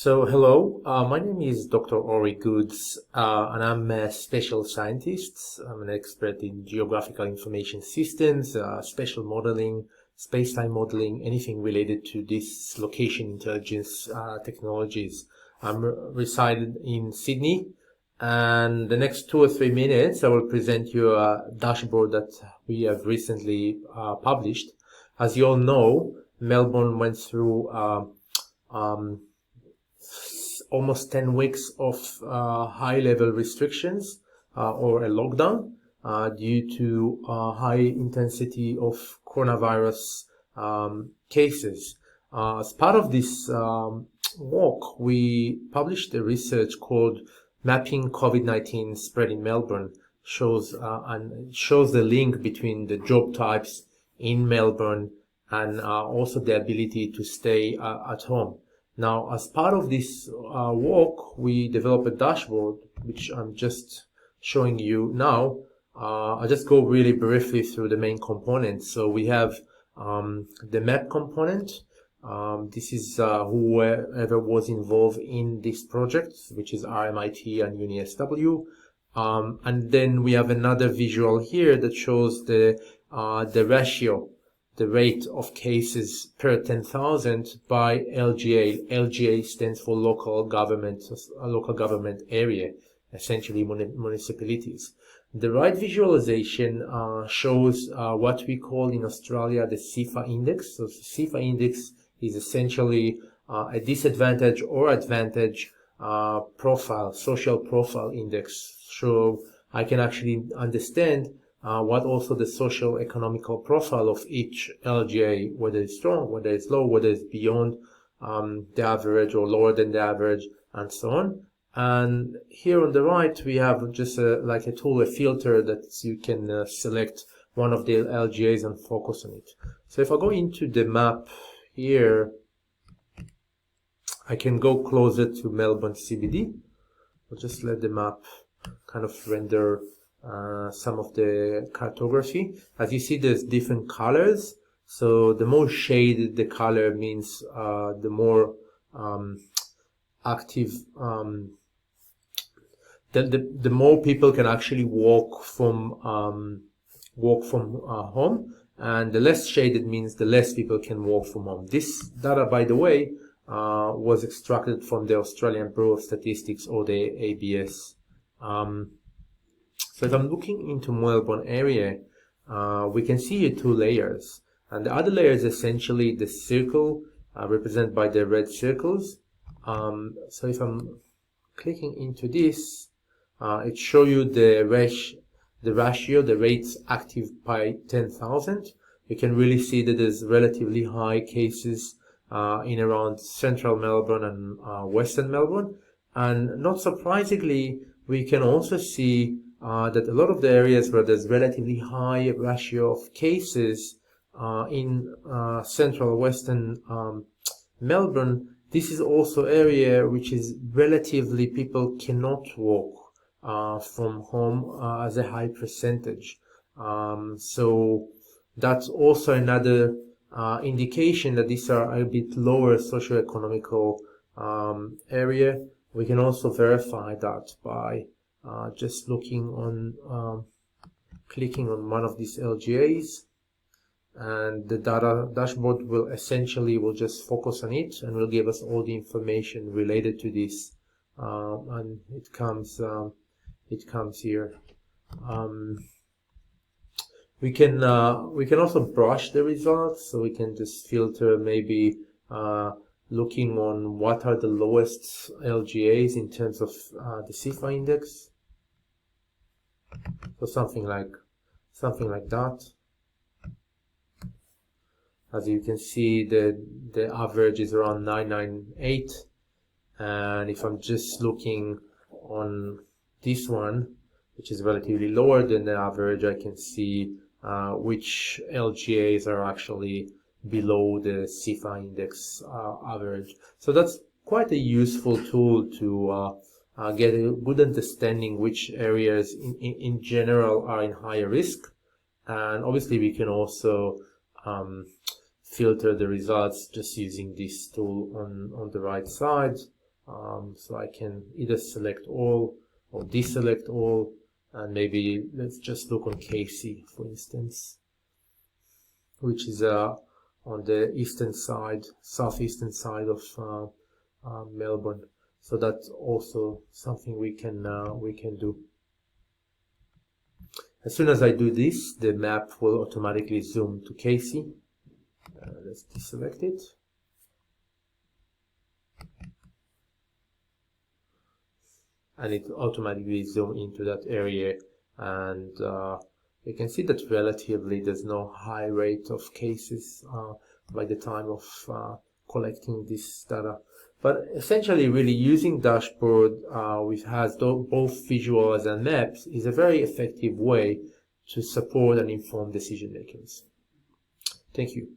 So, hello, my name is Dr. Ori Goods, and I'm a special scientist. I'm an expert in geographical information systems, spatial modeling, space-time modeling, anything related to this location intelligence technologies. I'm resided in Sydney, and the next 2 or 3 minutes, I will present you a dashboard that we have recently published. As you all know, Melbourne went through um, almost 10 weeks of high-level restrictions or a lockdown due to high intensity of coronavirus cases. As part of this walk, we published a research called Mapping COVID-19 Spread in Melbourne. Shows the link between the job types in Melbourne and also the ability to stay at home. Now, as part of this walk, we developed a dashboard, which I'm just showing you now. I'll just go really briefly through the main components. So we have the map component. This is whoever was involved in this project, which is RMIT and UniSW. And then we have another visual here that shows the ratio, the rate of cases per 10,000 by LGA. LGA stands for local government area, essentially municipalities. The right visualization shows what we call in Australia the CIFA index. So the CIFA index is essentially a disadvantage or advantage profile, social profile index. So I can actually understand what also the social economical profile of each LGA, whether it's strong, whether it's low, whether it's beyond the average or lower than the average, and so on. And here on the right, we have just like a tool, a filter that you can select one of the LGAs and focus on it. So if I go into the map here, I can go closer to Melbourne CBD. I'll just let the map kind of render some of the cartography. As you see, there's different colors. So the more shaded the color means the more active, the more people can actually walk from home, and the less shaded means the less people can walk from home. This data, by the way, was extracted from the Australian Bureau of Statistics, or the ABS. So if I'm looking into Melbourne area, we can see two layers, and the other layer is essentially the circle represented by the red circles. So if I'm clicking into this, it shows you the ratio, the rates active by 10,000. You can really see that there's relatively high cases in around central Melbourne and western Melbourne, and not surprisingly, we can also see that a lot of the areas where there's relatively high ratio of cases in central western Melbourne, this is also area which is relatively people cannot walk from home as a high percentage. So that's also another indication that these are a bit lower socioeconomical area. We can also verify that by just looking on, clicking on one of these LGAs, and the data dashboard will just focus on it and will give us all the information related to this, and it comes here. We can also brush the results, so we can just filter maybe looking on what are the lowest LGAs in terms of the CIFA index. So something like that. As you can see, the average is around 998, and if I'm just looking on this one, which is relatively lower than the average, I can see which LGAs are actually below the CIFA index average. So that's quite a useful tool to get a good understanding which areas in general are in higher risk. And obviously we can also filter the results just using this tool on the right side. So I can either select all or deselect all, and maybe let's just look on Casey, for instance, which is on the eastern side, southeastern side of Melbourne. So that's also something we can do. As soon as I do this, the map will automatically zoom to Casey. Let's deselect it. And it automatically zoom into that area, and you can see that relatively there's no high rate of cases by the time of collecting this data. But essentially, really using dashboard which has both visuals and maps is a very effective way to support and inform decision makers. Thank you.